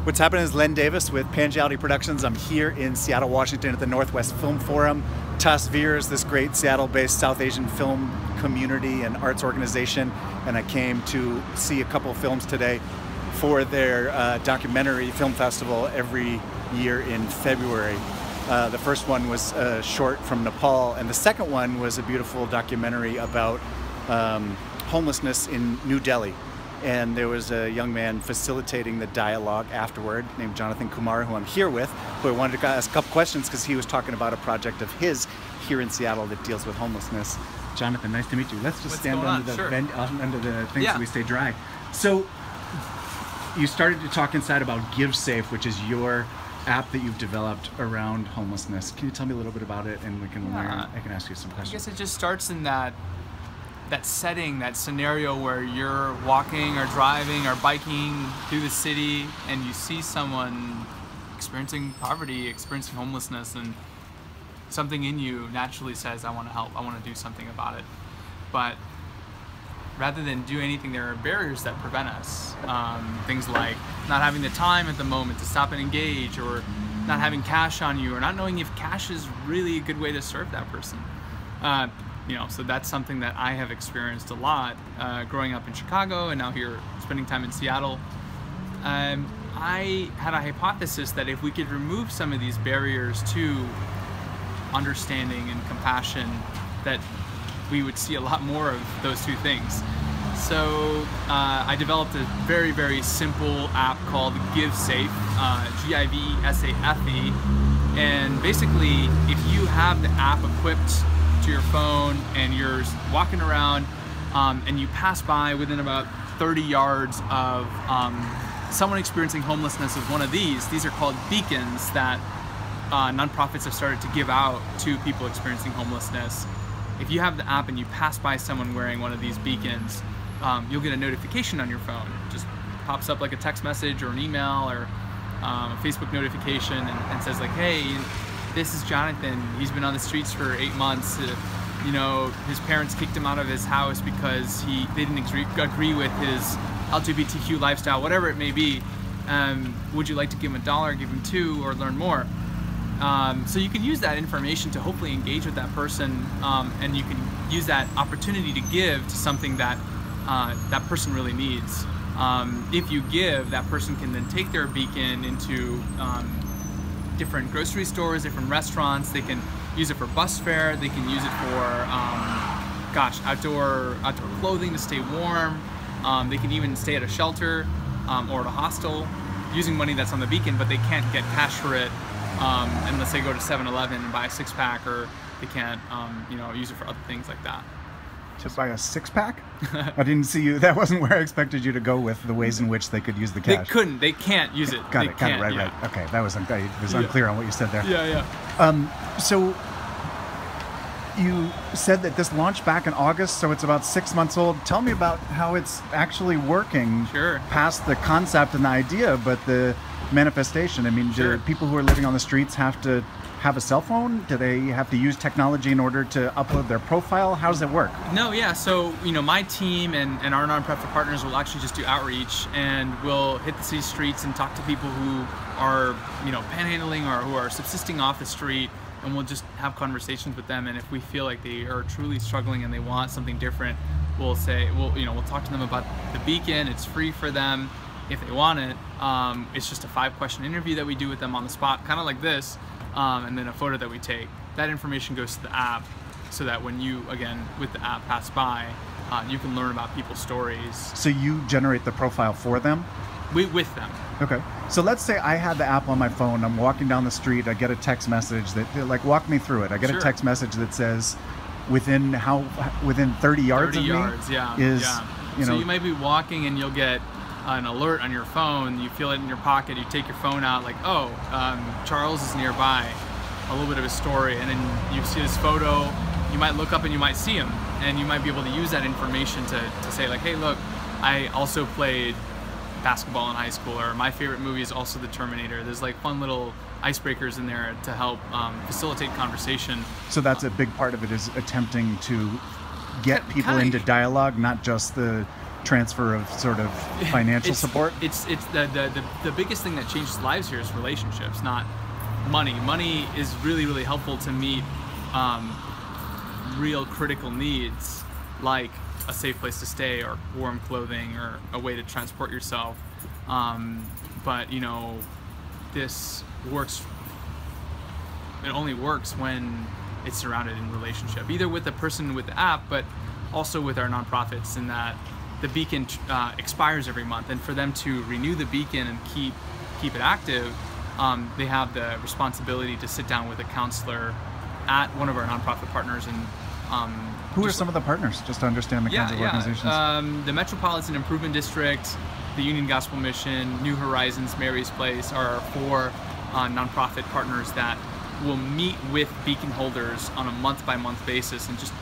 What's happening is Len Davis with Pangelity Productions. I'm here in Seattle, Washington at the Northwest Film Forum. Tasveer is this great Seattle-based South Asian film community and arts organization, and I came to see a couple of films today for their documentary film festival every year in February. The first one was a short from Nepal, and the second one was a beautiful documentary about homelessness in New Delhi. And there was a young man facilitating the dialogue afterward named Jonathan Kumar, who I'm here with, who I wanted to ask a couple questions because he was talking about a project of his here in Seattle that deals with homelessness. Jonathan, nice to meet you. Let's just stand under the things so we stay dry. So you started to talk inside about GiveSafe, which is your app that you've developed around homelessness. Can you tell me a little bit about it, and we can learn? I can ask you some questions. I guess it just starts in that setting, that scenario where you're walking or driving or biking through the city and you see someone experiencing poverty, experiencing homelessness, and something in you naturally says, I want to help, I want to do something about it. But rather than do anything, there are barriers that prevent us. Things like not having the time at the moment to stop and engage, or not having cash on you, or not knowing if cash is really a good way to serve that person. So that's something that I have experienced a lot growing up in Chicago and now here spending time in Seattle. I had a hypothesis that if we could remove some of these barriers to understanding and compassion, that we would see a lot more of those two things. So I developed a very, very simple app called GiveSafe, G-I-V-S-A-F-E, and basically if you have the app equipped to your phone and you're walking around and you pass by within about 30 yards of someone experiencing homelessness with one of these are called beacons that nonprofits have started to give out to people experiencing homelessness. If you have the app and you pass by someone wearing one of these beacons, you'll get a notification on your phone. It just pops up like a text message or an email or a Facebook notification and says like, hey, this is Jonathan. He's been on the streets for 8 months. His parents kicked him out of his house because they didn't agree with his LGBTQ lifestyle, whatever it may be. Would you like to give him $1, give him $2, or learn more? So you can use that information to hopefully engage with that person, and you can use that opportunity to give to something that that person really needs. If you give, that person can then take their beacon into different grocery stores, different restaurants. They can use it for bus fare. They can use it for, outdoor clothing to stay warm. They can even stay at a shelter or at a hostel using money that's on the beacon, but they can't get cash for it unless they go to 7-Eleven and buy a 6-pack, or they can't, use it for other things like that. To buy a 6-pack? I didn't see you. That wasn't where I expected you to go with the ways in which they could use the cash. They can't use it. Got it, right. Okay, that was unclear on what you said there. Yeah. So you said that this launched back in August, so it's about 6 months old. Tell me about how it's actually working. Sure. Past the concept and the idea, but the manifestation. I mean, do people who are living on the streets have to have a cell phone? Do they have to use technology in order to upload their profile? How does it work? No, yeah. So, my team and our nonprofit partners will actually just do outreach, and we'll hit the city streets and talk to people who are, panhandling or who are subsisting off the street, and we'll just have conversations with them. And if we feel like they are truly struggling and they want something different, we'll say, we'll talk to them about the beacon. It's free for them if they want it. It's just a 5-question interview that we do with them on the spot, kind of like this. And then a photo that we take. That information goes to the app, so that when you, again, with the app, pass by, you can learn about people's stories. So you generate the profile for them? With them. Okay. So let's say I had the app on my phone. I'm walking down the street. I get a text message that, like, walk me through it. I get a text message that says, within 30 yards 30 of yards, me? Yeah. So you might be walking and you'll get an alert on your phone. You feel it in your pocket. You take your phone out, like, Charles is nearby. A little bit of his story, and then you see his photo. You might look up and you might see him, and you might be able to use that information to say like, hey, look, I also played basketball in high school, or my favorite movie is also The Terminator. There's like fun little icebreakers in there to help facilitate conversation. So that's a big part of it, is attempting to get people into dialogue, not just the transfer of sort of financial support? It's the biggest thing that changes lives here is relationships, not money. Money is really, really helpful to meet real critical needs, like a safe place to stay or warm clothing or a way to transport yourself. But you know, this works. It only works when it's surrounded in relationship, either with the person with the app, but also with our nonprofits, in that the beacon expires every month, and for them to renew the beacon and keep it active, they have the responsibility to sit down with a counselor at one of our nonprofit partners. And who are some of the partners, just to understand the kinds of organizations? The Metropolitan Improvement District, the Union Gospel Mission, New Horizons, Mary's Place are our 4 nonprofit partners that will meet with beacon holders on a month-by-month basis and just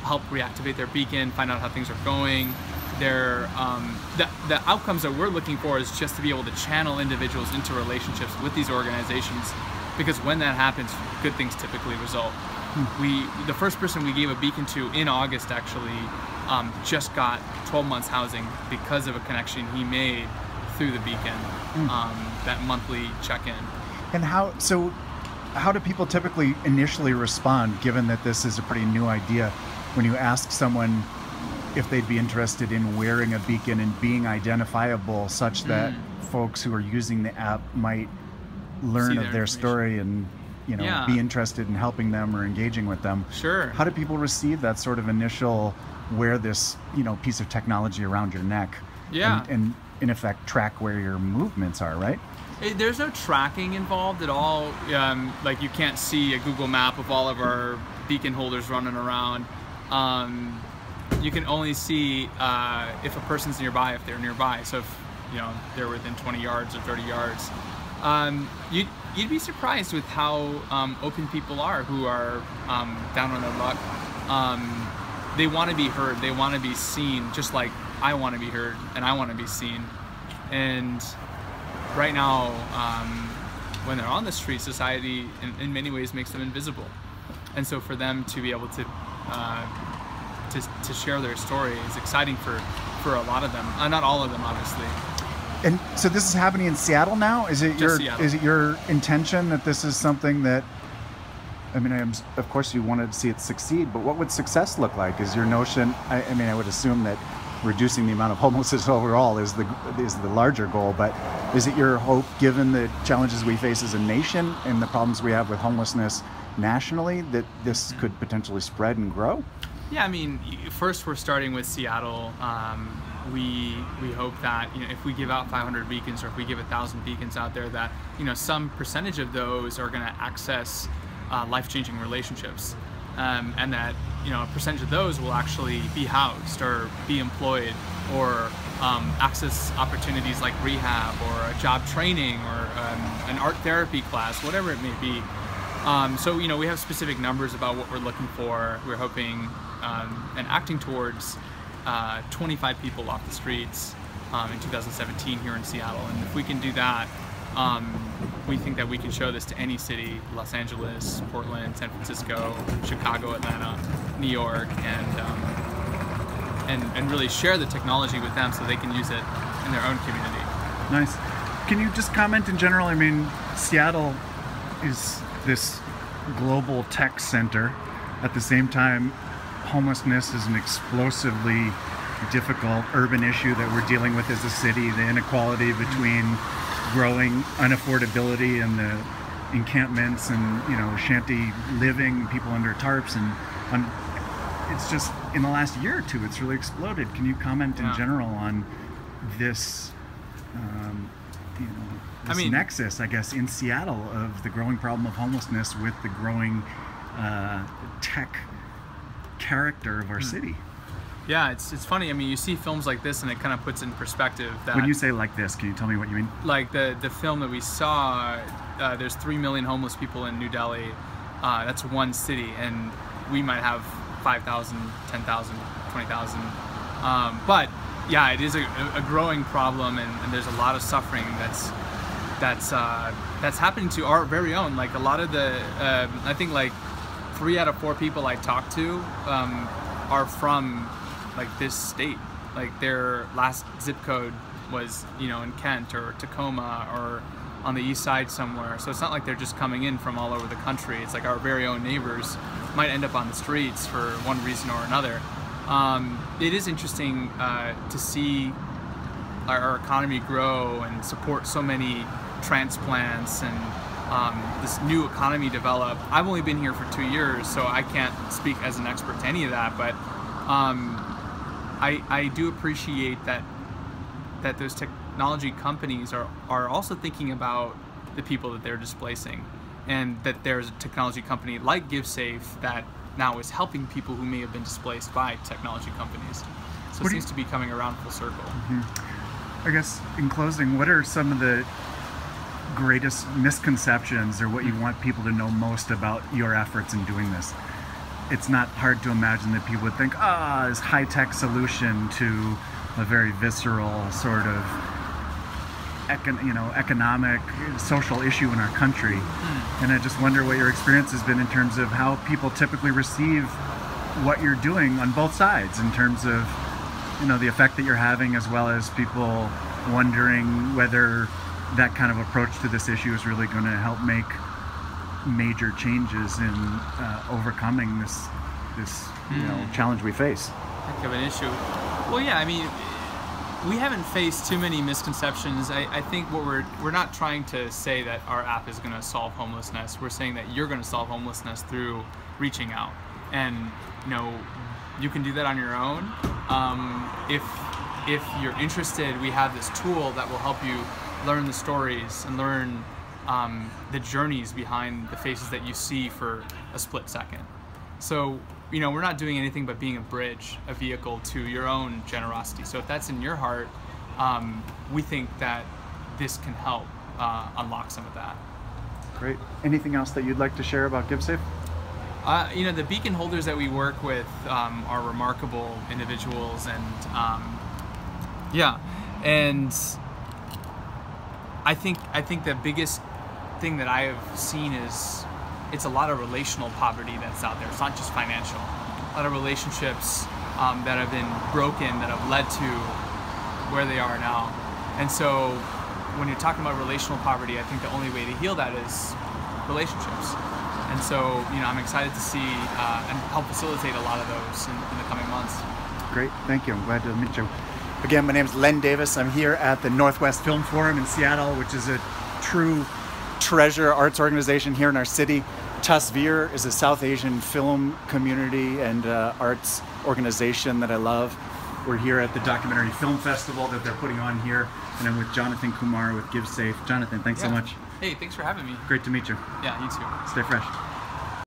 help reactivate their beacon, find out how things are going. The outcomes that we're looking for is just to be able to channel individuals into relationships with these organizations, because when that happens, good things typically result. The first person we gave a beacon to in August actually just got 12 months housing because of a connection he made through the beacon, that monthly check-in. And how do people typically initially respond, given that this is a pretty new idea, when you ask someone if they'd be interested in wearing a beacon and being identifiable such that folks who are using the app might learn of their story and, you know, be interested in helping them or engaging with them? Sure. How do people receive that sort of initial wear this, you know, piece of technology around your neck? And in effect track where your movements are, right? There's no tracking involved at all. Like, you can't see a Google map of all of our beacon holders running around. You can only see if a person's nearby, if they're nearby. So if, you know, they're within 20 yards or 30 yards. You'd be surprised with how open people are who are down on their luck. They want to be heard, they want to be seen, just like I want to be heard and I want to be seen. And right now, when they're on the street, society in many ways makes them invisible. And so for them to be able to share their story is exciting for a lot of them. Not all of them, obviously. And so this is happening in Seattle now? Is it your intention that this is something that, I mean, of course you wanted to see it succeed, but what would success look like? Is your notion, I mean, I would assume that reducing the amount of homelessness overall is the larger goal, but is it your hope, given the challenges we face as a nation and the problems we have with homelessness nationally, that this could potentially spread and grow? Yeah, I mean, first we're starting with Seattle. We hope that, you know, if we give out 500 beacons, or if we give 1,000 beacons out there, that, you know, some percentage of those are going to access life-changing relationships, and that, you know, a percentage of those will actually be housed or be employed or access opportunities like rehab or a job training or an art therapy class, whatever it may be. So, you know, we have specific numbers about what we're looking for. We're hoping and acting towards 25 people off the streets in 2017 here in Seattle. And if we can do that, we think that we can show this to any city: Los Angeles, Portland, San Francisco, Chicago, Atlanta, New York, and really share the technology with them so they can use it in their own community. Nice. Can you just comment in general? I mean, Seattle is this global tech center. At the same time, homelessness is an explosively difficult urban issue that we're dealing with as a city. The inequality between growing unaffordability and the encampments and, you know, shanty living, people under tarps, and it's just in the last year or two it's really exploded. Can you comment in general on this, you know, this nexus, I guess, in Seattle of the growing problem of homelessness with the growing tech character of our city? Yeah, it's funny. I mean, you see films like this and it kind of puts in perspective that... When you say like this, can you tell me what you mean? Like the film that we saw, there's 3 million homeless people in New Delhi. That's one city, and we might have 5,000, 10,000, 20,000. But yeah, it is a growing problem, and there's a lot of suffering that's happening to our very own. Like a lot of the, I think like 3 out of 4 people I talk to are from like this state, Like their last zip code was, you know, in Kent or Tacoma or on the east side somewhere. So it's not like they're just coming in from all over the country. It's like our very own neighbors might end up on the streets for one reason or another. It is interesting to see our economy grow and support so many transplants and this new economy develop. I've only been here for 2 years, so I can't speak as an expert to any of that, but I do appreciate that those technology companies are also thinking about the people that they're displacing, and that there's a technology company like GiveSafe that now is helping people who may have been displaced by technology companies. So it seems to be coming around full circle. I guess in closing, what are some of the greatest misconceptions or what you want people to know most about your efforts in doing this? It's not hard to imagine that people would think, this high-tech solution to a very visceral sort of economic, social issue in our country. And I just wonder what your experience has been in terms of how people typically receive what you're doing on both sides, in terms of, you know, the effect that you're having, as well as people wondering whether that kind of approach to this issue is really going to help make major changes in overcoming this you know, challenge we face. Heck of an issue. Well, yeah, I mean, we haven't faced too many misconceptions. I think what we're not trying to say that our app is going to solve homelessness. We're saying that you're going to solve homelessness through reaching out, and you know, you can do that on your own. If you're interested, we have this tool that will help you learn the stories and learn the journeys behind the faces that you see for a split second. So, you know, we're not doing anything but being a bridge, a vehicle to your own generosity. So if that's in your heart, we think that this can help unlock some of that. Great. Anything else that you'd like to share about GiveSafe? You know, the beacon holders that we work with are remarkable individuals, and yeah, and I think the biggest thing that I have seen is it's a lot of relational poverty that's out there. It's not just financial. A lot of relationships that have been broken, that have led to where they are now. And so when you're talking about relational poverty, I think the only way to heal that is relationships. And so, you know, I'm excited to see and help facilitate a lot of those in the coming months. Great, thank you. I'm glad to meet you. Again, my name is Len Davis. I'm here at the Northwest Film Forum in Seattle, which is a true treasure arts organization here in our city. Tasveer is a South Asian film community and arts organization that I love. We're here at the Documentary Film Festival that they're putting on here, and I'm with Jonathan Kumar with GiveSafe. Jonathan, thanks so much. Hey, thanks for having me. Great to meet you. Yeah, you too. Stay fresh.